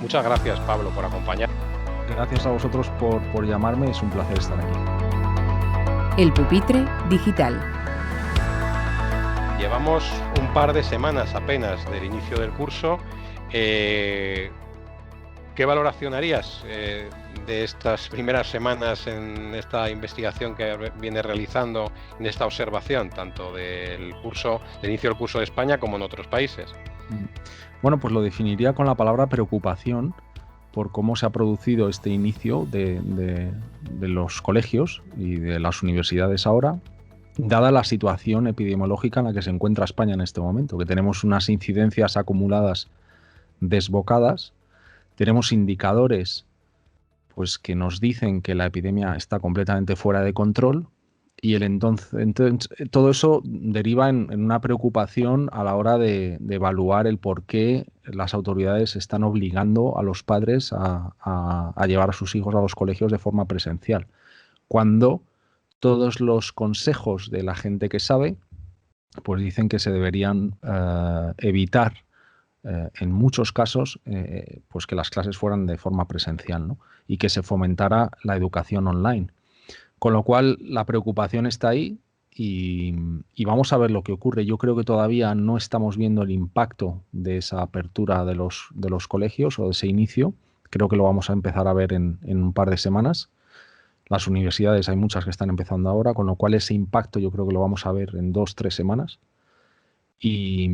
Muchas gracias, Pablo, por acompañar. Gracias a vosotros por llamarme, es un placer estar aquí. El pupitre digital. Llevamos un par de semanas apenas del inicio del curso. ¿Qué valoración harías de estas primeras semanas en esta investigación que viene realizando, en esta observación, tanto del inicio del curso de España como en otros países? Bueno, pues lo definiría con la palabra preocupación por cómo se ha producido este inicio de los colegios y de las universidades ahora, dada la situación epidemiológica en la que se encuentra España en este momento, que tenemos unas incidencias acumuladas desbocadas, tenemos indicadores pues, que nos dicen que la epidemia está completamente fuera de control y entonces todo eso deriva en una preocupación a la hora de evaluar el por qué las autoridades están obligando a los padres a llevar a sus hijos a los colegios de forma presencial, cuando todos los consejos de la gente que sabe pues dicen que se deberían evitar en muchos casos pues que las clases fueran de forma presencial, ¿no? Y que se fomentara la educación online. Con lo cual la preocupación está ahí y vamos a ver lo que ocurre. Yo creo que todavía no estamos viendo el impacto de esa apertura de los colegios o de ese inicio. Creo que lo vamos a empezar a ver en un par de semanas. Las universidades hay muchas que están empezando ahora, con lo cual ese impacto yo creo que lo vamos a ver en 2-3 semanas. Y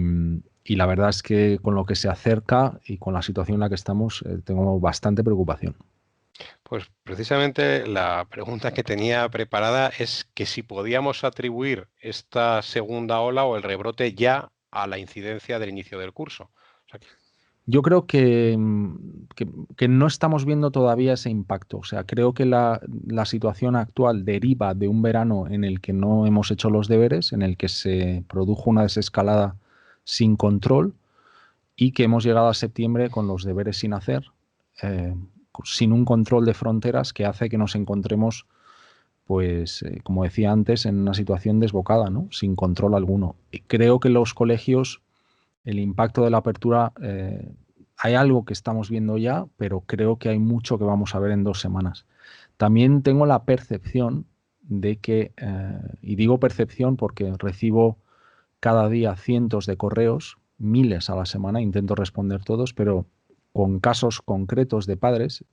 la verdad es que con lo que se acerca y con la situación en la que estamos, tengo bastante preocupación. Pues precisamente la pregunta que tenía preparada es que si podíamos atribuir esta segunda ola o el rebrote ya a la incidencia del inicio del curso. O sea, Yo creo que no estamos viendo todavía ese impacto. O sea, creo que la situación actual deriva de un verano en el que no hemos hecho los deberes, en el que se produjo una desescalada sin control y que hemos llegado a septiembre con los deberes sin hacer, sin un control de fronteras que hace que nos encontremos, pues, como decía antes, en una situación desbocada, ¿no? Sin control alguno. Y creo que los colegios, el impacto de la apertura, hay algo que estamos viendo ya, pero creo que hay mucho que vamos a ver en 2 semanas. También tengo la percepción de que, y digo percepción porque recibo cada día cientos de correos, miles a la semana, intento responder todos, pero con casos concretos de padres.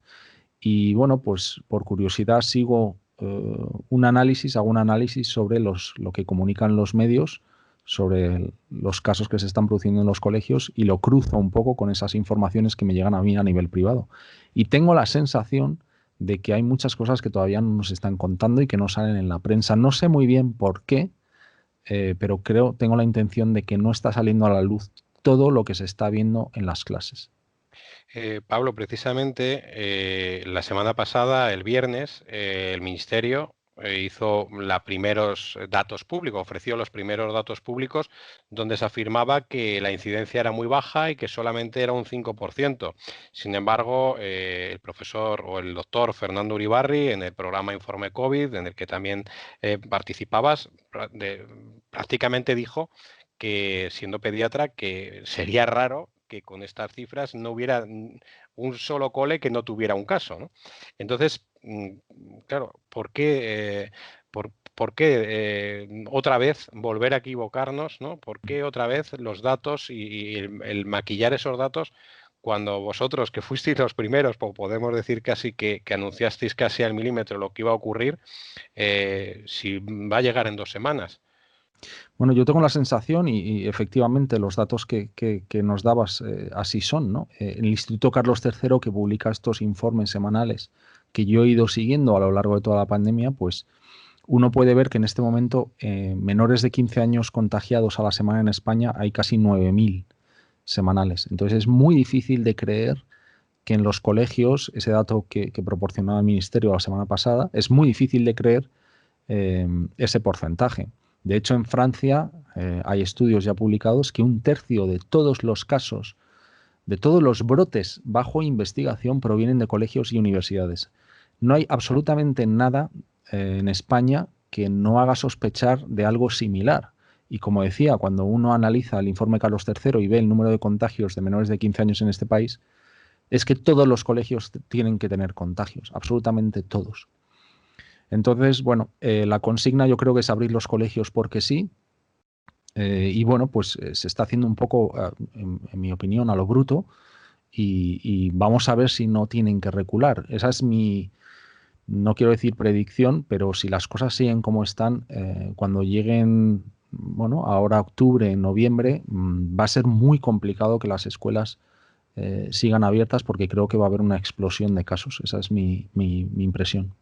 Y bueno, pues por curiosidad sigo hago un análisis sobre lo que comunican los medios, sobre los casos que se están produciendo en los colegios y lo cruzo un poco con esas informaciones que me llegan a mí a nivel privado. Y tengo la sensación de que hay muchas cosas que todavía no nos están contando y que no salen en la prensa. No sé muy bien por qué, pero tengo la intención de que no está saliendo a la luz todo lo que se está viendo en las clases. Pablo, precisamente la semana pasada, el viernes, el Ministerio hizo los primeros datos públicos, ofreció los primeros datos públicos donde se afirmaba que la incidencia era muy baja y que solamente era un 5%. Sin embargo, el profesor o el doctor Fernando Uribarri, en el programa Informe COVID, en el que también participabas, prácticamente dijo que, siendo pediatra, que sería raro que con estas cifras no hubiera un solo cole que no tuviera un caso, ¿no? Entonces, claro, ¿por qué otra vez volver a equivocarnos, ¿no? ¿Por qué otra vez los datos y el maquillar esos datos cuando vosotros, que fuisteis los primeros, podemos decir casi que anunciasteis casi al milímetro lo que iba a ocurrir, si va a llegar en 2 semanas? Bueno, yo tengo la sensación y efectivamente los datos que nos dabas así son, ¿no? El Instituto Carlos III, que publica estos informes semanales que yo he ido siguiendo a lo largo de toda la pandemia, pues uno puede ver que en este momento menores de 15 años contagiados a la semana en España hay casi 9.000 semanales. Entonces es muy difícil de creer que en los colegios, ese dato que proporcionaba el Ministerio la semana pasada, es muy difícil de creer ese porcentaje. De hecho, en Francia hay estudios ya publicados que 1/3 de todos los casos, de todos los brotes bajo investigación provienen de colegios y universidades. No hay absolutamente nada en España que no haga sospechar de algo similar. Y como decía, cuando uno analiza el informe Carlos III y ve el número de contagios de menores de 15 años en este país, es que todos los colegios tienen que tener contagios, absolutamente todos. Entonces, bueno, la consigna yo creo que es abrir los colegios porque sí. Y bueno, pues se está haciendo un poco, en mi opinión, a lo bruto. Y vamos a ver si no tienen que recular. Esa es mi, no quiero decir predicción, pero si las cosas siguen como están, cuando lleguen, bueno, ahora octubre, noviembre, va a ser muy complicado que las escuelas sigan abiertas porque creo que va a haber una explosión de casos. Esa es mi impresión.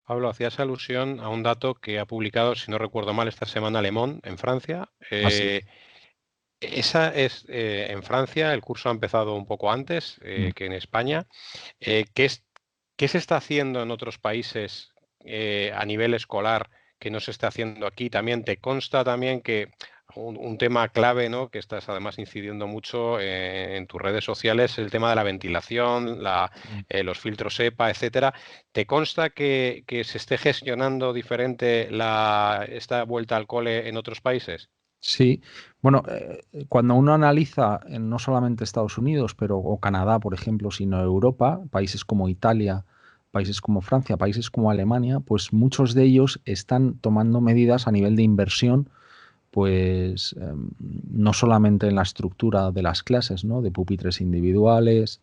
Pablo, hacías alusión a un dato que ha publicado, si no recuerdo mal, esta semana Le Monde en Francia. Así es. Esa es en Francia, el curso ha empezado un poco antes Mm. que en España. ¿Qué qué se está haciendo en otros países a nivel escolar que no se está haciendo aquí? También te consta también que un tema clave, ¿no? Que estás además incidiendo mucho en tus redes sociales, el tema de la ventilación, los filtros EPA, etcétera. ¿Te consta que se esté gestionando diferente esta vuelta al cole en otros países? Sí, bueno, cuando uno analiza no solamente Estados Unidos, pero o Canadá, por ejemplo, sino Europa, países como Italia, países como Francia, países como Alemania, pues muchos de ellos están tomando medidas a nivel de inversión, pues no solamente en la estructura de las clases, ¿no? De pupitres individuales,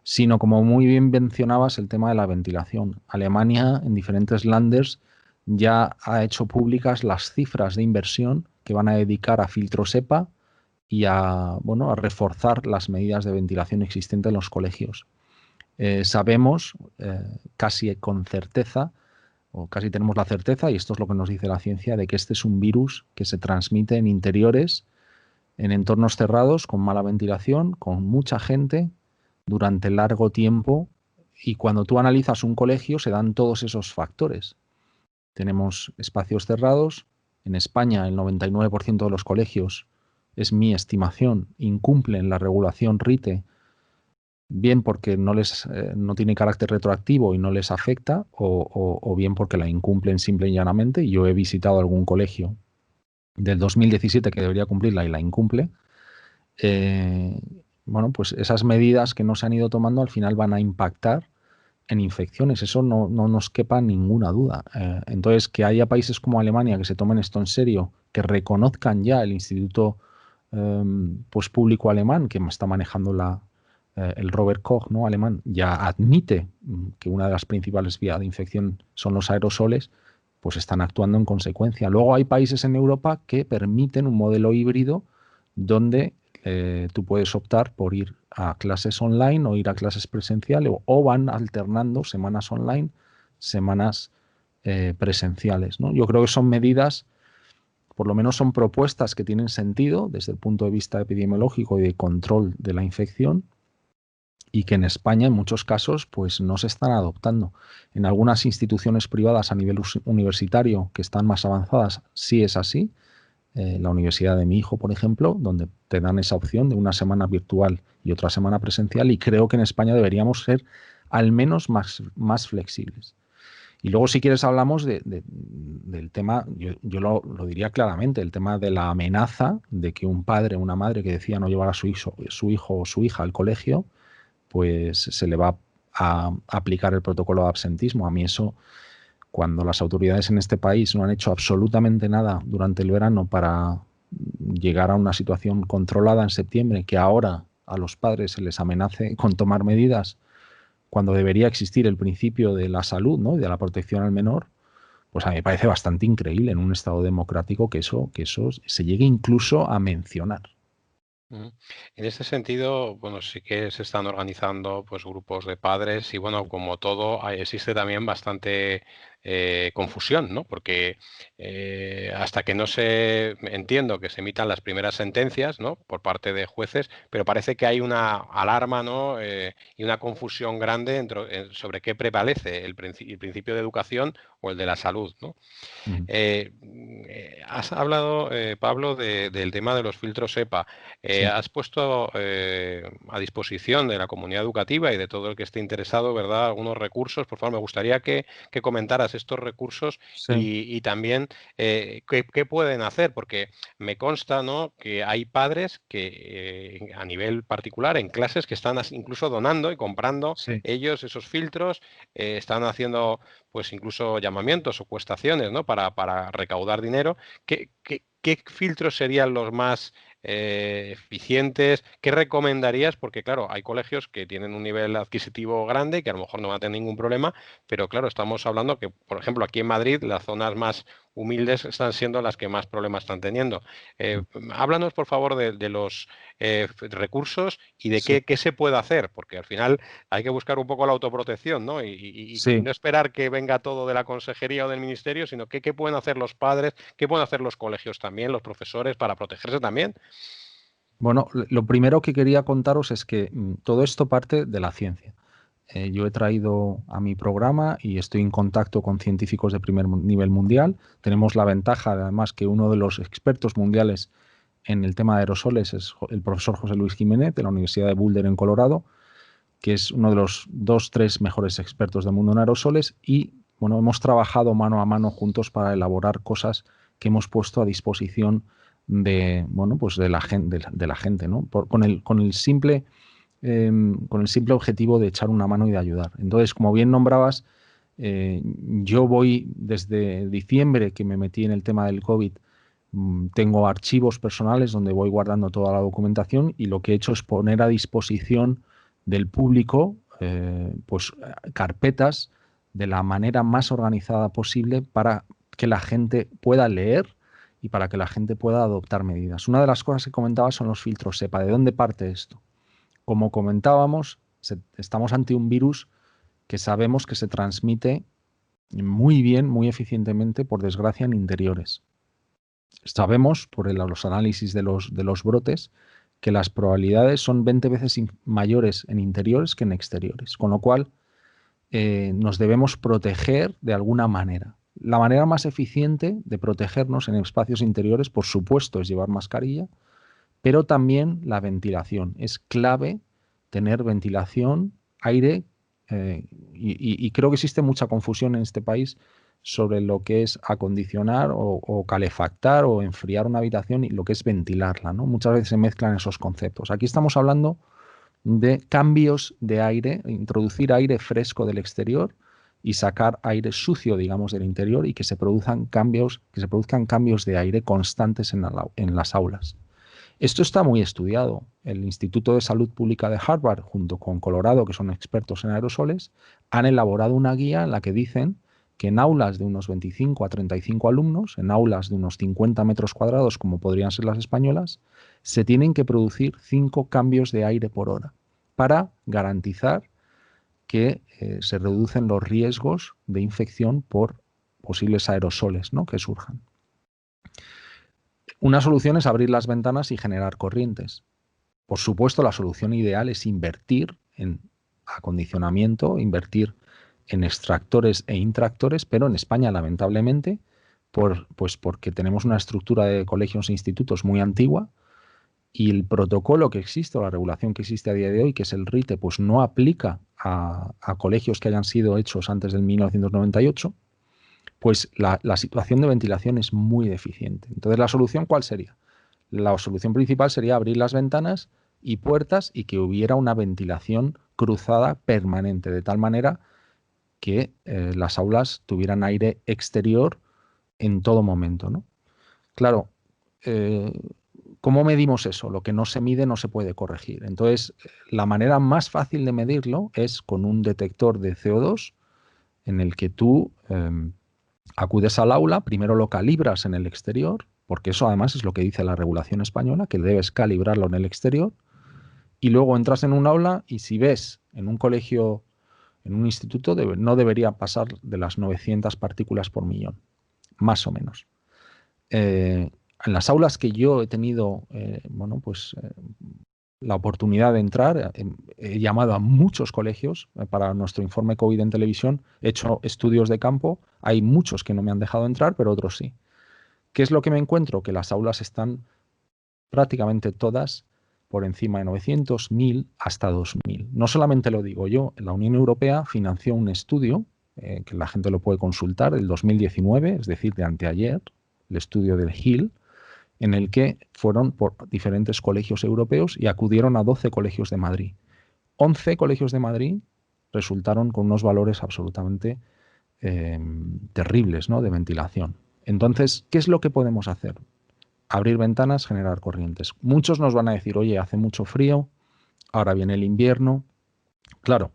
sino como muy bien mencionabas, el tema de la ventilación. Alemania, en diferentes landers, ya ha hecho públicas las cifras de inversión que van a dedicar a filtros EPA y a, bueno, a reforzar las medidas de ventilación existentes en los colegios. Sabemos casi con certeza, o casi tenemos la certeza, y esto es lo que nos dice la ciencia, de que este es un virus que se transmite en interiores, en entornos cerrados, con mala ventilación, con mucha gente, durante largo tiempo. Y cuando tú analizas un colegio, se dan todos esos factores. Tenemos espacios cerrados. En España, el 99% de los colegios, es mi estimación, incumplen la regulación RITE, bien porque no tiene carácter retroactivo y no les afecta, o bien porque la incumplen simple y llanamente. Yo he visitado algún colegio del 2017 que debería cumplirla y la incumple. eh, bueno, pues esas medidas que no se han ido tomando al final van a impactar en infecciones, eso no nos quepa ninguna duda. Entonces, que haya países como Alemania que se tomen esto en serio, que reconozcan ya el Instituto pues público alemán que está manejando el Robert Koch, ¿no? Alemán, ya admite que una de las principales vías de infección son los aerosoles, pues están actuando en consecuencia. Luego hay países en Europa que permiten un modelo híbrido donde tú puedes optar por ir a clases online o ir a clases presenciales o van alternando semanas online, semanas presenciales, ¿no? Yo creo que son medidas, por lo menos son propuestas que tienen sentido desde el punto de vista epidemiológico y de control de la infección y que en España en muchos casos pues no se están adoptando. En algunas instituciones privadas a nivel universitario que están más avanzadas sí es así, la universidad de mi hijo, por ejemplo, donde te dan esa opción de una semana virtual y otra semana presencial, y creo que en España deberíamos ser al menos más flexibles. Y luego, si quieres, hablamos del tema, yo lo diría claramente, el tema de la amenaza de que un padre o una madre que decía no llevar a su hijo o su hija al colegio, pues se le va a aplicar el protocolo de absentismo. A mí eso, cuando las autoridades en este país no han hecho absolutamente nada durante el verano para llegar a una situación controlada en septiembre, que ahora a los padres se les amenace con tomar medidas cuando debería existir el principio de la salud, ¿no? Y de la protección al menor, pues a mí me parece bastante increíble en un Estado democrático que eso se llegue incluso a mencionar. Ujú. En ese sentido, bueno, sí que se están organizando pues grupos de padres y bueno, como todo, existe también bastante confusión, ¿no? Porque hasta que no se entiendo que se emitan las primeras sentencias, ¿no? Por parte de jueces, pero parece que hay una alarma, ¿no? Y una confusión grande sobre qué prevalece el principio de educación o el de la salud, ¿no? Ujú. Has hablado, Pablo, del tema de los filtros EPA. Sí. Has puesto a disposición de la comunidad educativa y de todo el que esté interesado, ¿verdad? Algunos recursos. Por favor, me gustaría que comentaras estos recursos Sí, y también qué pueden hacer, porque me consta, ¿no?, que hay padres que a nivel particular en clases que están incluso donando y comprando sí. ellos esos filtros, están haciendo pues incluso llamamientos o cuestaciones, ¿no?, para recaudar dinero. ¿Qué filtros serían los más eficientes? ¿Qué recomendarías? Porque claro, hay colegios que tienen un nivel adquisitivo grande y que a lo mejor no van a tener ningún problema, pero claro, estamos hablando que, por ejemplo, aquí en Madrid las zonas más humildes están siendo las que más problemas están teniendo. Háblanos, por favor, de los recursos y de Sí, qué se puede hacer, porque al final hay que buscar un poco la autoprotección, ¿no? Y sí. no esperar que venga todo de la consejería o del ministerio, sino qué pueden hacer los padres, qué pueden hacer los colegios también, los profesores, para protegerse también. Bueno, lo primero que quería contaros es que todo esto parte de la ciencia. Yo he traído a mi programa y estoy en contacto con científicos de primer nivel mundial. Tenemos la ventaja, además, que uno de los expertos mundiales en el tema de aerosoles es el profesor José Luis Jiménez de la Universidad de Boulder en Colorado, que es uno de los 2, 3 mejores expertos del mundo en aerosoles y bueno, hemos trabajado mano a mano juntos para elaborar cosas que hemos puesto a disposición de, bueno, pues de la gente, de la gente, ¿no? Con el simple objetivo de echar una mano y de ayudar. Entonces, como bien nombrabas, yo voy desde diciembre que me metí en el tema del COVID, tengo archivos personales donde voy guardando toda la documentación y lo que he hecho es poner a disposición del público pues carpetas de la manera más organizada posible para que la gente pueda leer y para que la gente pueda adoptar medidas. Una de las cosas que comentaba son los filtros SEPA. ¿De dónde parte esto? Como comentábamos, estamos ante un virus que sabemos que se transmite muy bien, muy eficientemente, por desgracia, en interiores. Sabemos, por los análisis de los brotes, que las probabilidades son 20 veces mayores en interiores que en exteriores, con lo cual nos debemos proteger de alguna manera. La manera más eficiente de protegernos en espacios interiores, por supuesto, es llevar mascarilla, pero también la ventilación. Es clave tener ventilación, aire, y creo que existe mucha confusión en este país sobre lo que es acondicionar o calefactar o enfriar una habitación y lo que es ventilarla, ¿no? Muchas veces se mezclan esos conceptos. Aquí estamos hablando de cambios de aire, introducir aire fresco del exterior y sacar aire sucio, digamos, del interior y que se produzcan cambios de aire constantes en las aulas. Esto está muy estudiado. El Instituto de Salud Pública de Harvard, junto con Colorado, que son expertos en aerosoles, han elaborado una guía en la que dicen que en aulas de unos 25 a 35 alumnos, en aulas de unos 50 metros cuadrados, como podrían ser las españolas, se tienen que producir 5 cambios de aire por hora para garantizar que se reducen los riesgos de infección por posibles aerosoles, ¿no?, que surjan. Una solución es abrir las ventanas y generar corrientes. Por supuesto, la solución ideal es invertir en acondicionamiento, invertir en extractores e intractores, pero en España, lamentablemente, pues porque tenemos una estructura de colegios e institutos muy antigua y el protocolo que existe o la regulación que existe a día de hoy, que es el RITE, pues no aplica a colegios que hayan sido hechos antes del 1998, pues la situación de ventilación es muy deficiente. Entonces, ¿la solución cuál sería? La solución principal sería abrir las ventanas y puertas y que hubiera una ventilación cruzada permanente, de tal manera que las aulas tuvieran aire exterior en todo momento, ¿no? Claro, eh, ¿cómo medimos eso? Lo que no se mide no se puede corregir. Entonces, la manera más fácil de medirlo es con un detector de CO2 en el que tú acudes al aula, primero lo calibras en el exterior, porque eso además es lo que dice la regulación española, que debes calibrarlo en el exterior, y luego entras en un aula y si ves en un colegio, en un instituto, no debería pasar de las 900 partículas por millón, más o menos. En las aulas que yo he tenido, la oportunidad de entrar, he llamado a muchos colegios para nuestro informe COVID en televisión, he hecho estudios de campo, hay muchos que no me han dejado entrar, pero otros sí. ¿Qué es lo que me encuentro? Que las aulas están prácticamente todas por encima de 900, 1000 hasta 2000. No solamente lo digo yo, la Unión Europea financió un estudio que la gente lo puede consultar, del 2019, es decir, de anteayer, el estudio del Hill, en el que fueron por diferentes colegios europeos y acudieron a 12 colegios de Madrid. 11 colegios de Madrid resultaron con unos valores absolutamente terribles, ¿no?, de ventilación. Entonces, ¿qué es lo que podemos hacer? Abrir ventanas, generar corrientes. Muchos nos van a decir, oye, hace mucho frío, ahora viene el invierno. Claro,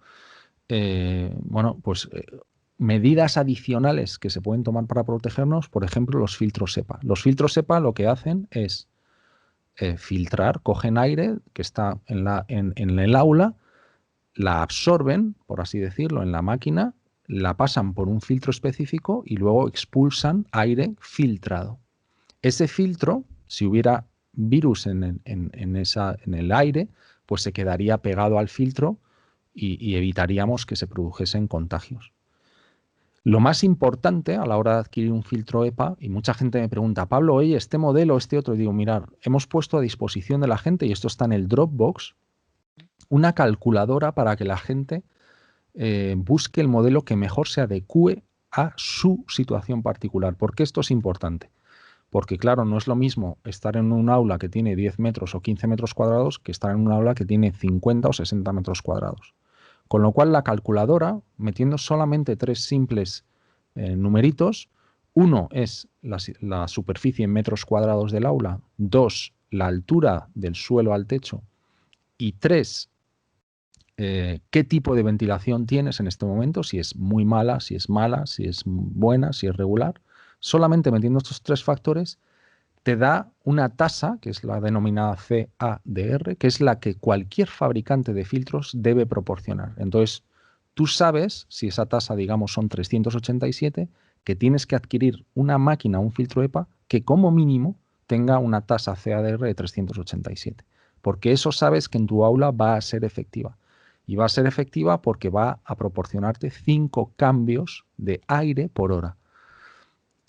medidas adicionales que se pueden tomar para protegernos, por ejemplo, los filtros SEPA. Los filtros SEPA lo que hacen es filtrar, cogen aire que está en el aula, la absorben, por así decirlo, en la máquina, la pasan por un filtro específico y luego expulsan aire filtrado. Ese filtro, si hubiera virus en el aire, pues se quedaría pegado al filtro y evitaríamos que se produjesen contagios. Lo más importante a la hora de adquirir un filtro EPA, y mucha gente me pregunta, Pablo, oye, este modelo, este otro, y digo, mirad, hemos puesto a disposición de la gente, y esto está en el Dropbox, una calculadora para que la gente busque el modelo que mejor se adecue a su situación particular. ¿Por qué esto es importante? Porque, claro, no es lo mismo estar en un aula que tiene 10 metros o 15 metros cuadrados que estar en un aula que tiene 50 o 60 metros cuadrados. Con lo cual, la calculadora, metiendo solamente 3 simples numeritos, 1 es la superficie en metros cuadrados del aula, 2, la altura del suelo al techo, y 3, qué tipo de ventilación tienes en este momento, si es muy mala, si es buena, si es regular. Solamente metiendo estos 3 factores te da una tasa, que es la denominada CADR, que es la que cualquier fabricante de filtros debe proporcionar. Entonces, tú sabes, si esa tasa, digamos, son 387, que tienes que adquirir una máquina, un filtro EPA, que como mínimo tenga una tasa CADR de 387. Porque eso sabes que en tu aula va a ser efectiva. Y va a ser efectiva porque va a proporcionarte 5 cambios de aire por hora.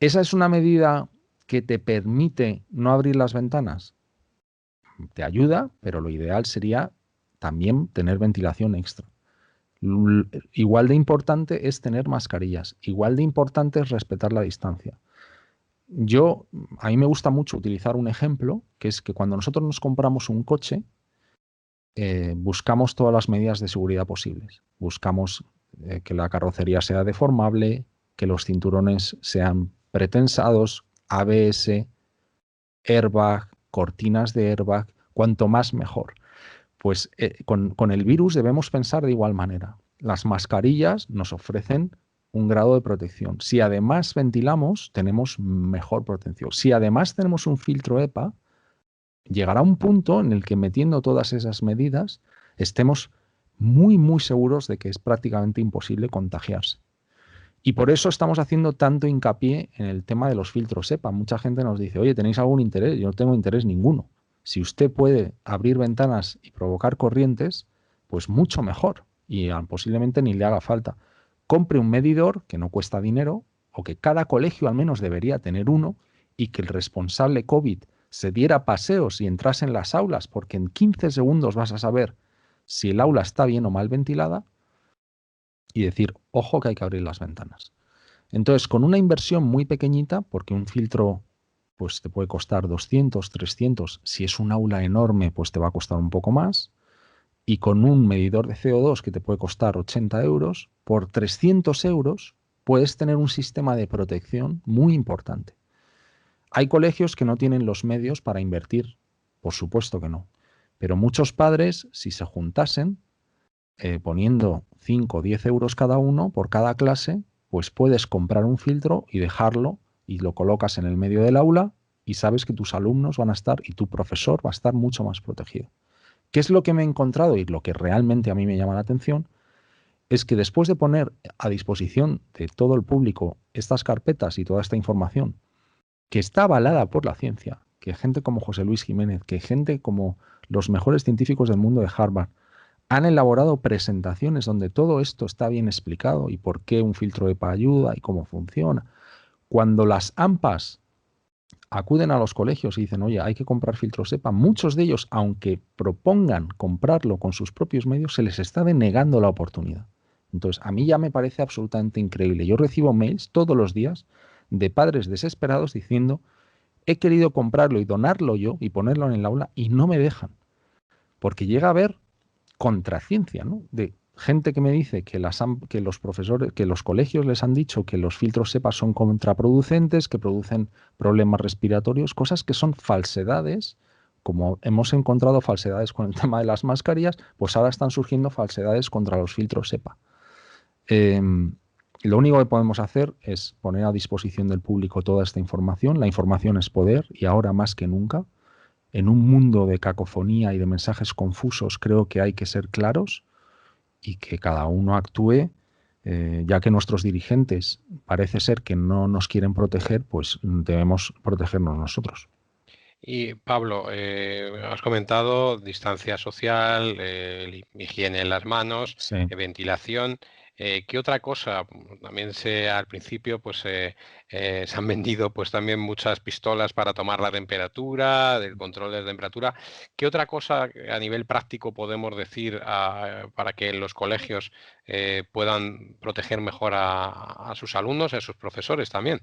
Esa es una medida que te permite no abrir las ventanas. Te ayuda, pero lo ideal sería también tener ventilación extra. Igual de importante es tener mascarillas, igual de importante es respetar la distancia. A mí me gusta mucho utilizar un ejemplo, que es que cuando nosotros nos compramos un coche, buscamos todas las medidas de seguridad posibles. Buscamos que la carrocería sea deformable, que los cinturones sean pretensados, ABS, airbag, cortinas de airbag, cuanto más mejor. Pues con el virus debemos pensar de igual manera. Las mascarillas nos ofrecen un grado de protección. Si además ventilamos, tenemos mejor protección. Si además tenemos un filtro EPA, llegará un punto en el que metiendo todas esas medidas estemos muy, muy seguros de que es prácticamente imposible contagiarse. Y por eso estamos haciendo tanto hincapié en el tema de los filtros EPA. Mucha gente nos dice, oye, ¿tenéis algún interés? Yo no tengo interés ninguno. Si usted puede abrir ventanas y provocar corrientes, pues mucho mejor. Y posiblemente ni le haga falta. Compre un medidor que no cuesta dinero, o que cada colegio al menos debería tener uno, y que el responsable COVID se diera paseos y entrase en las aulas, porque en 15 segundos vas a saber si el aula está bien o mal ventilada, y decir, ojo que hay que abrir las ventanas. Entonces, con una inversión muy pequeñita, porque un filtro pues te puede costar 200, 300, si es un aula enorme, pues te va a costar un poco más, y con un medidor de CO2 que te puede costar 80 euros, por 300 euros puedes tener un sistema de protección muy importante. Hay colegios que no tienen los medios para invertir, por supuesto que no, pero muchos padres, si se juntasen, poniendo 5 o 10 euros cada uno por cada clase, pues puedes comprar un filtro y dejarlo y lo colocas en el medio del aula y sabes que tus alumnos van a estar y tu profesor va a estar mucho más protegido. ¿Qué es lo que me he encontrado y lo que realmente a mí me llama la atención? Es que después de poner a disposición de todo el público estas carpetas y toda esta información, que está avalada por la ciencia, que gente como José Luis Jiménez, que gente como los mejores científicos del mundo de Harvard, han elaborado presentaciones donde todo esto está bien explicado y por qué un filtro EPA ayuda y cómo funciona. Cuando las AMPAs acuden a los colegios y dicen, oye, hay que comprar filtros EPA, muchos de ellos, aunque propongan comprarlo con sus propios medios, se les está denegando la oportunidad. Entonces, a mí ya me parece absolutamente increíble. Yo recibo mails todos los días de padres desesperados diciendo, he querido comprarlo y donarlo yo y ponerlo en el aula y no me dejan. Porque llega a haber contraciencia, ¿no? De gente que me dice que, que los profesores, que los colegios les han dicho que los filtros SEPA son contraproducentes, que producen problemas respiratorios, cosas que son falsedades. Como hemos encontrado falsedades con el tema de las mascarillas, pues ahora están surgiendo falsedades contra los filtros SEPA. Lo único que podemos hacer es poner a disposición del público toda esta información. La información es poder y ahora más que nunca. En un mundo de cacofonía y de mensajes confusos, creo que hay que ser claros y que cada uno actúe, ya que nuestros dirigentes parece ser que no nos quieren proteger, pues debemos protegernos nosotros. Y Pablo, has comentado distancia social, higiene en las manos, Sí. ventilación. ¿Qué otra cosa? También al principio pues se han vendido pues también muchas pistolas para tomar la temperatura, del control de la temperatura. ¿Qué otra cosa a nivel práctico podemos decir para que los colegios puedan proteger mejor a sus alumnos y a sus profesores también?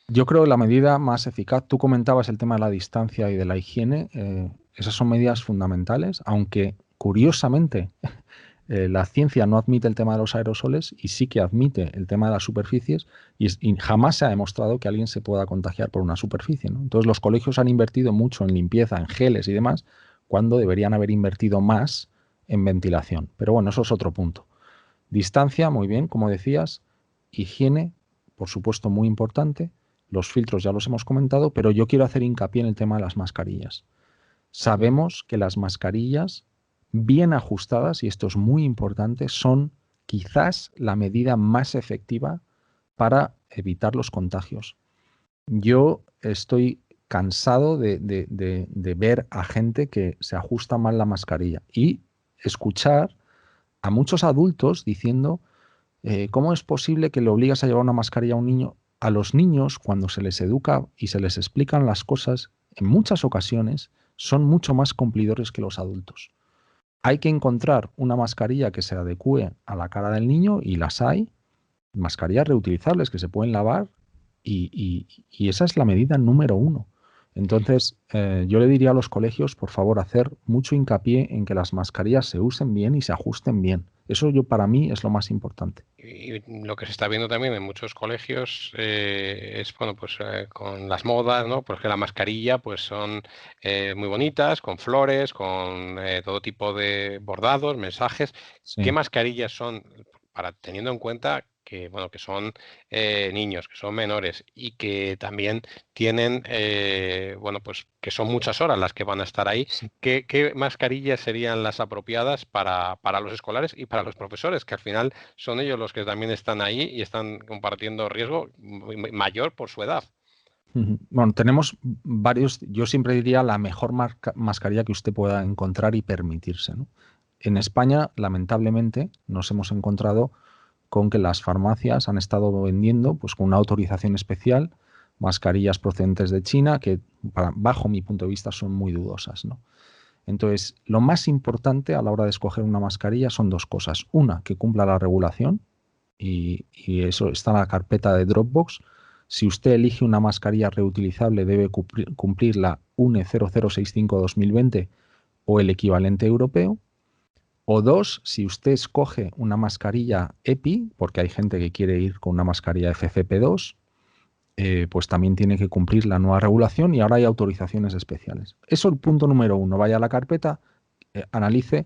Yo creo que la medida más eficaz, tú comentabas el tema de la distancia y de la higiene, esas son medidas fundamentales, aunque curiosamente la ciencia no admite el tema de los aerosoles y sí que admite el tema de las superficies y jamás se ha demostrado que alguien se pueda contagiar por una superficie, ¿no? Entonces los colegios han invertido mucho en limpieza, en geles y demás, cuando deberían haber invertido más en ventilación. Pero bueno, eso es otro punto. Distancia, muy bien, como decías. Higiene, por supuesto, muy importante. Los filtros ya los hemos comentado, pero yo quiero hacer hincapié en el tema de las mascarillas. Ujú. Sabemos que las mascarillas bien ajustadas, y esto es muy importante, son quizás la medida más efectiva para evitar los contagios. Yo estoy cansado de ver a gente que se ajusta mal la mascarilla y escuchar a muchos adultos diciendo ¿cómo es posible que le obligas a llevar una mascarilla a un niño? A los niños, cuando se les educa y se les explican las cosas, en muchas ocasiones son mucho más cumplidores que los adultos. Hay que encontrar una mascarilla que se adecue a la cara del niño y las hay, mascarillas reutilizables que se pueden lavar y esa es la medida número uno. Entonces, yo le diría a los colegios, por favor, hacer mucho hincapié en que las mascarillas se usen bien y se ajusten bien. Eso yo para mí es lo más importante. Y lo que se está viendo también en muchos colegios es, bueno, pues con las modas, ¿no? Porque la mascarilla, pues son muy bonitas, con flores, con todo tipo de bordados, mensajes. ¿Qué Sí. mascarillas son, para teniendo en cuenta que, bueno, que son niños, que son menores y que también tienen, bueno, pues que son muchas horas las que van a estar ahí? Sí. ¿Qué mascarillas serían las apropiadas para los escolares y para los profesores, que al final son ellos los que también están ahí y están compartiendo riesgo mayor por su edad? Ujú. Bueno, tenemos varios, yo siempre diría la mejor mascarilla que usted pueda encontrar y permitirse, ¿no? En España, lamentablemente, nos hemos encontrado con que las farmacias han estado vendiendo, pues con una autorización especial, mascarillas procedentes de China que, bajo mi punto de vista, son muy dudosas, ¿no? Entonces, lo más importante a la hora de escoger una mascarilla son dos cosas. Una, que cumpla la regulación y eso está en la carpeta de Dropbox. Si usted elige una mascarilla reutilizable, debe cumplir la UNE 0065-2020 o el equivalente europeo. O dos, si usted escoge una mascarilla EPI, porque hay gente que quiere ir con una mascarilla FFP2, pues también tiene que cumplir la nueva regulación y ahora hay autorizaciones especiales. Eso es el punto número uno. Vaya a la carpeta, analice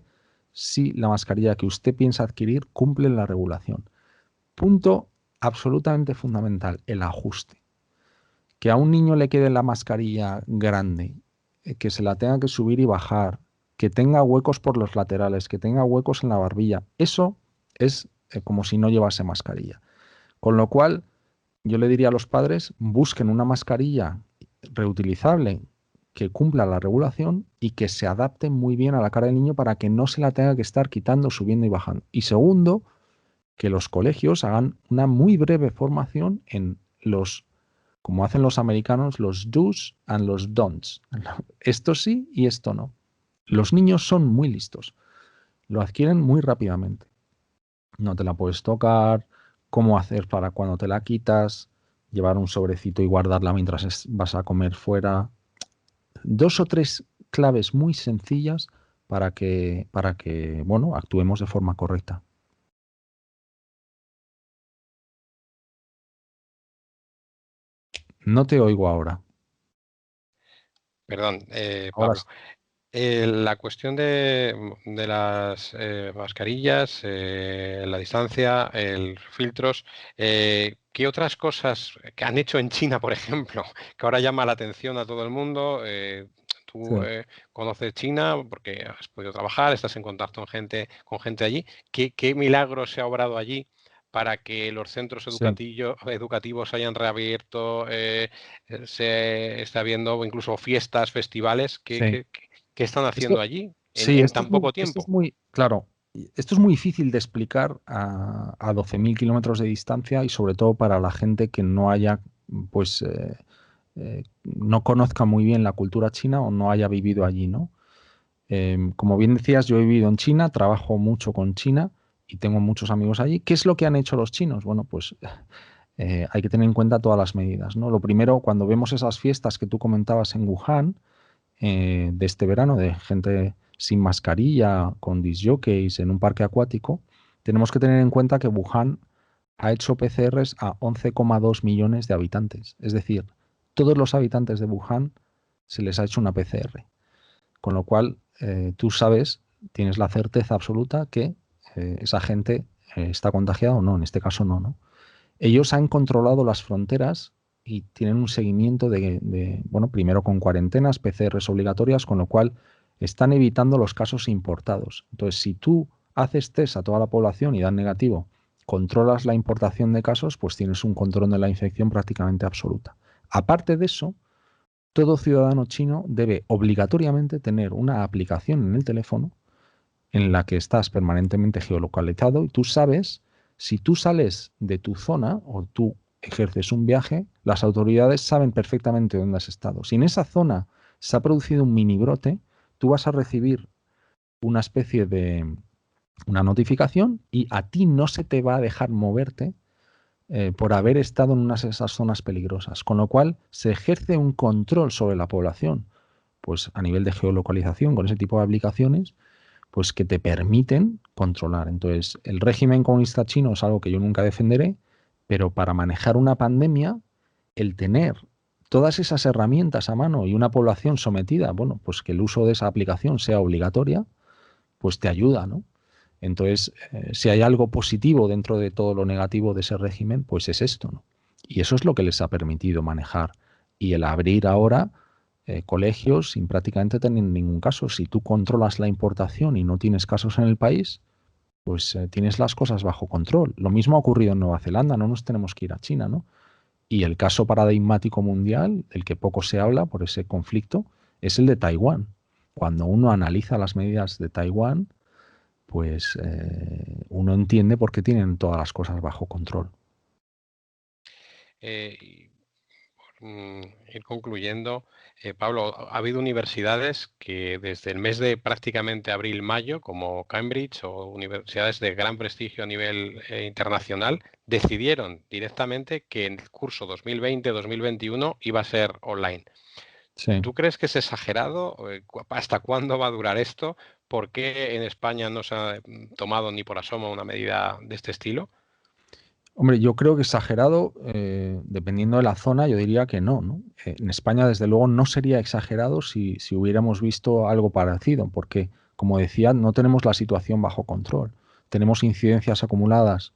si la mascarilla que usted piensa adquirir cumple la regulación. Punto absolutamente fundamental, el ajuste. Que a un niño le quede la mascarilla grande, que se la tenga que subir y bajar, que tenga huecos por los laterales, que tenga huecos en la barbilla, eso es como si no llevase mascarilla. Con lo cual, yo le diría a los padres, busquen una mascarilla reutilizable que cumpla la regulación y que se adapte muy bien a la cara del niño para que no se la tenga que estar quitando, subiendo y bajando. Y segundo, que los colegios hagan una muy breve formación en los, como hacen los americanos, los do's and los don'ts. Esto sí y esto no. Los niños son muy listos, lo adquieren muy rápidamente. no te la puedes tocar, cómo hacer para cuando te la quitas, llevar un sobrecito y guardarla mientras vas a comer fuera. Dos o tres claves muy sencillas para que, bueno, actuemos de forma correcta. No te oigo ahora. Perdón, Ahora Pablo. La cuestión de las mascarillas, la distancia, el filtros, ¿qué otras cosas que han hecho en China, por ejemplo, que ahora llama la atención a todo el mundo? Tú sí, conoces China porque has podido trabajar, estás en contacto con gente allí. ¿Qué milagro se ha obrado allí para que los centros sí. educativos hayan reabierto? Se está viendo incluso fiestas, festivales. Sí. ¿Qué están haciendo Esto, allí sí, en tan poco esto es tiempo? muy, claro, esto es muy difícil de explicar a 12.000 kilómetros de distancia y sobre todo para la gente que no haya, pues, no conozca muy bien la cultura china o no haya vivido allí, ¿no? Como bien decías, yo he vivido en China, trabajo mucho con China y tengo muchos amigos allí. ¿Qué es lo que han hecho los chinos? Bueno, pues hay que tener en cuenta todas las medidas, ¿no? Lo primero, cuando vemos esas fiestas que tú comentabas en Wuhan, de este verano, de gente sin mascarilla, con disjockeys en un parque acuático, tenemos que tener en cuenta que Wuhan ha hecho PCRs a 11,2 millones de habitantes. Es decir, todos los habitantes de Wuhan se les ha hecho una PCR. Con lo cual, tú sabes, tienes la certeza absoluta que esa gente está contagiada o no. En este caso no, ¿no? Ellos han controlado las fronteras y tienen un seguimiento bueno, primero con cuarentenas, PCRs obligatorias, con lo cual están evitando los casos importados. Entonces, si tú haces test a toda la población y dan negativo, controlas la importación de casos, pues tienes un control de la infección prácticamente absoluta. Aparte de eso, todo ciudadano chino debe obligatoriamente tener una aplicación en el teléfono en la que estás permanentemente geolocalizado y tú sabes, si tú sales de tu zona o tú ejerces un viaje, las autoridades saben perfectamente dónde has estado. Si en esa zona se ha producido un mini brote, tú vas a recibir una especie de una notificación y a ti no se te va a dejar moverte por haber estado en unas de esas zonas peligrosas, con lo cual se ejerce un control sobre la población, pues a nivel de geolocalización con ese tipo de aplicaciones pues que te permiten controlar. Entonces, el régimen comunista chino es algo que yo nunca defenderé, pero para manejar una pandemia, el tener todas esas herramientas a mano y una población sometida, bueno, pues que el uso de esa aplicación sea obligatoria, pues te ayuda, ¿no? Entonces, si hay algo positivo dentro de todo lo negativo de ese régimen, pues es esto, ¿no? Y eso es lo que les ha permitido manejar. Y el abrir ahora colegios sin prácticamente tener ningún caso. Si tú controlas la importación y no tienes casos en el país, pues tienes las cosas bajo control. Lo mismo ha ocurrido en Nueva Zelanda, no nos tenemos que ir a China, ¿no? Y el caso paradigmático mundial, del que poco se habla por ese conflicto, es el de Taiwán. Cuando uno analiza las medidas de Taiwán, pues uno entiende por qué tienen todas las cosas bajo control. Y ir concluyendo, Pablo, ha habido universidades que desde el mes de prácticamente abril-mayo, como Cambridge o universidades de gran prestigio a nivel internacional, decidieron directamente que el curso 2020-2021 iba a ser online. Sí. ¿Tú crees que es exagerado? ¿Hasta cuándo va a durar esto? ¿Por qué en España no se ha tomado ni por asomo una medida de este estilo? Hombre, yo creo que exagerado, dependiendo de la zona, yo diría que no, ¿no? En España, desde luego, no sería exagerado si hubiéramos visto algo parecido, porque, como decía, no tenemos la situación bajo control. Tenemos incidencias acumuladas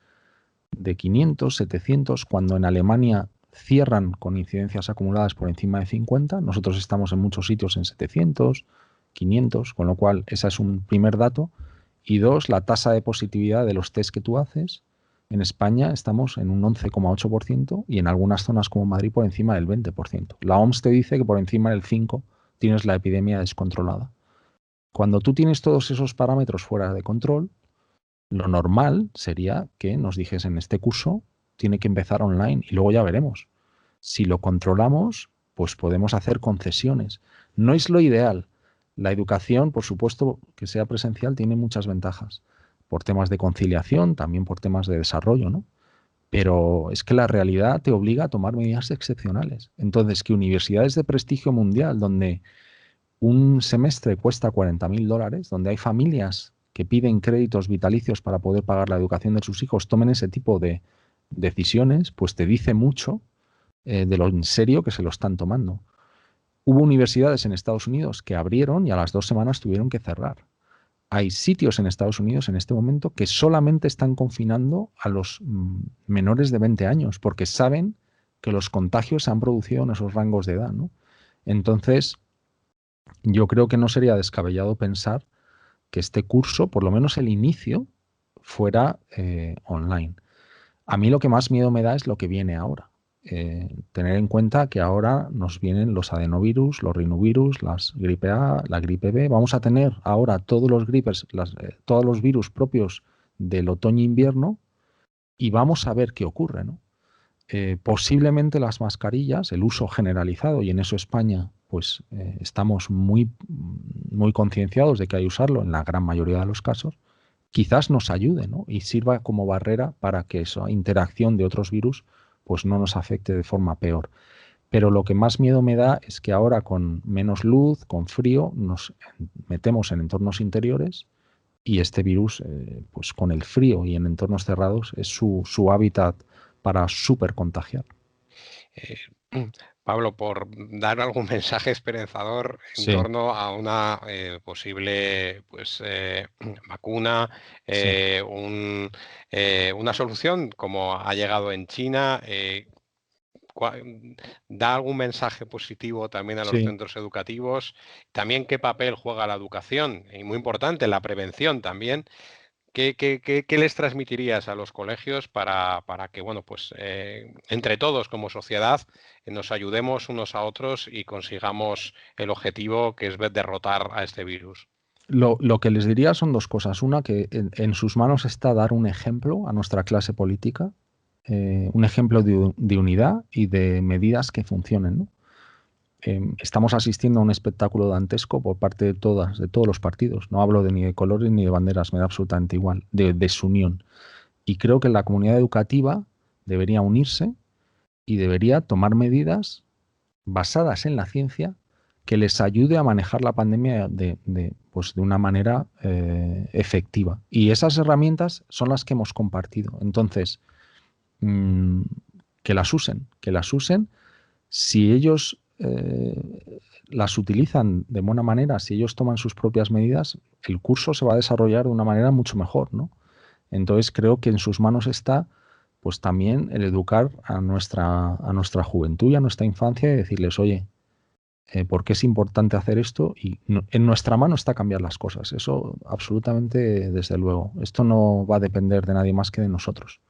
de 500, 700, cuando en Alemania cierran con incidencias acumuladas por encima de 50, nosotros estamos en muchos sitios en 700, 500, con lo cual ese es un primer dato. Y dos, la tasa de positividad de los test que tú haces. En España estamos en un 11,8% y en algunas zonas como Madrid por encima del 20%. La OMS te dice que por encima del 5% tienes la epidemia descontrolada. Cuando tú tienes todos esos parámetros fuera de control, lo normal sería que nos dijesen este curso tiene que empezar online y luego ya veremos. Si lo controlamos, pues podemos hacer concesiones. No es lo ideal. La educación, por supuesto, que sea presencial, tiene muchas ventajas, por temas de conciliación, también por temas de desarrollo, ¿no? Pero es que la realidad te obliga a tomar medidas excepcionales. Entonces, que universidades de prestigio mundial, donde un semestre cuesta $40.000, donde hay familias que piden créditos vitalicios para poder pagar la educación de sus hijos, tomen ese tipo de decisiones, pues te dice mucho de lo en serio que se lo están tomando. Hubo universidades en Estados Unidos que abrieron y a las 2 semanas tuvieron que cerrar. Hay sitios en Estados Unidos en este momento que solamente están confinando a los menores de 20 años porque saben que los contagios se han producido en esos rangos de edad, ¿no? Entonces, yo creo que no sería descabellado pensar que este curso, por lo menos el inicio, fuera online. A mí lo que más miedo me da es lo que viene ahora. Tener en cuenta que ahora nos vienen los adenovirus, los rinovirus, las gripe A, la gripe B. Vamos a tener ahora todos los gripes, todos los virus propios del otoño-invierno y vamos a ver qué ocurre, ¿no? Posiblemente las mascarillas, el uso generalizado, y en eso España pues estamos muy concienciados de que hay que usarlo en la gran mayoría de los casos, quizás nos ayude, ¿no? Y sirva como barrera para que esa interacción de otros virus pues no nos afecte de forma peor. Pero lo que más miedo me da es que ahora con menos luz, con frío, nos metemos en entornos interiores y este virus, pues con el frío y en entornos cerrados, es su hábitat para súper contagiar. Pablo, por dar algún mensaje esperanzador en Sí, torno a una posible vacuna, sí. una solución como ha llegado en China, ¿da algún mensaje positivo también a los Sí. centros educativos? También, ¿qué papel juega la educación? Y muy importante, la prevención también. ¿Qué les transmitirías a los colegios para que, bueno, pues entre todos como sociedad nos ayudemos unos a otros y consigamos el objetivo que es derrotar a este virus? Lo que les diría son dos cosas. Una, que en sus manos está dar un ejemplo a nuestra clase política, un ejemplo de unidad y de medidas que funcionen, ¿no? Estamos asistiendo a un espectáculo dantesco por parte de todos los partidos. No hablo ni de colores ni de banderas, me da absolutamente igual, de desunión. Y creo que la comunidad educativa debería unirse y debería tomar medidas basadas en la ciencia que les ayude a manejar la pandemia pues de una manera efectiva. Y esas herramientas son las que hemos compartido. Entonces, que las usen. Si ellos las utilizan de buena manera, si ellos toman sus propias medidas, el curso se va a desarrollar de una manera mucho mejor, ¿no? Entonces creo que en sus manos está pues también el educar a nuestra juventud y a nuestra infancia y decirles, oye, ¿por qué es importante hacer esto? Y en nuestra mano está cambiar las cosas. Eso absolutamente, desde luego. Esto no va a depender de nadie más que de nosotros.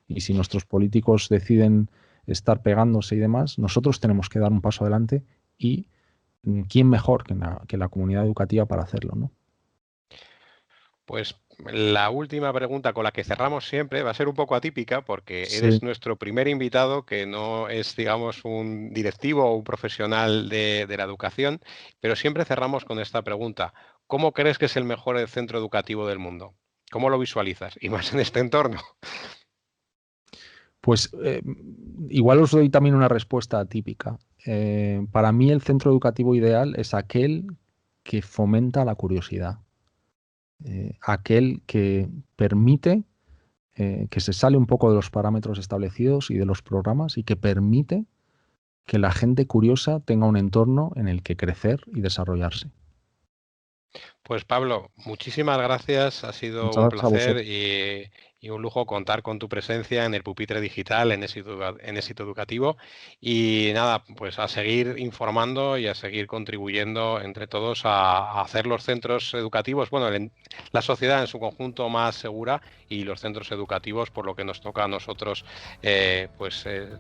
Y si nuestros políticos deciden estar pegándose y demás, nosotros tenemos que dar un paso adelante y ¿quién mejor que la comunidad educativa para hacerlo, ¿no? Pues la última pregunta con la que cerramos siempre va a ser un poco atípica porque Sí. eres nuestro primer invitado que no es, digamos, un directivo o un profesional de la educación, pero siempre cerramos con esta pregunta. ¿Cómo crees que es el mejor centro educativo del mundo? ¿Cómo lo visualizas? Y más en este entorno. Pues igual os doy también una respuesta atípica. Para mí el centro educativo ideal es aquel que fomenta la curiosidad, aquel que permite que se sale un poco de los parámetros establecidos y de los programas y que permite que la gente curiosa tenga un entorno en el que crecer y desarrollarse. Pues Pablo, muchísimas gracias. Ha sido Muchas un gracias a placer vosotros. y un lujo contar con tu presencia en el pupitre digital en Éxito Educativo. Y nada, pues a seguir informando y a seguir contribuyendo entre todos a hacer los centros educativos, bueno, la sociedad en su conjunto más segura y los centros educativos, por lo que nos toca a nosotros,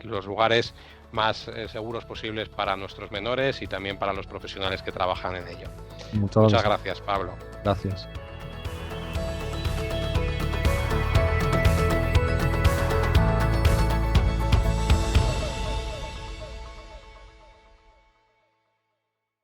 los lugares más seguros posibles para nuestros menores y también para los profesionales que trabajan en ello. Muchas Muchas gracias. gracias, Pablo. Gracias.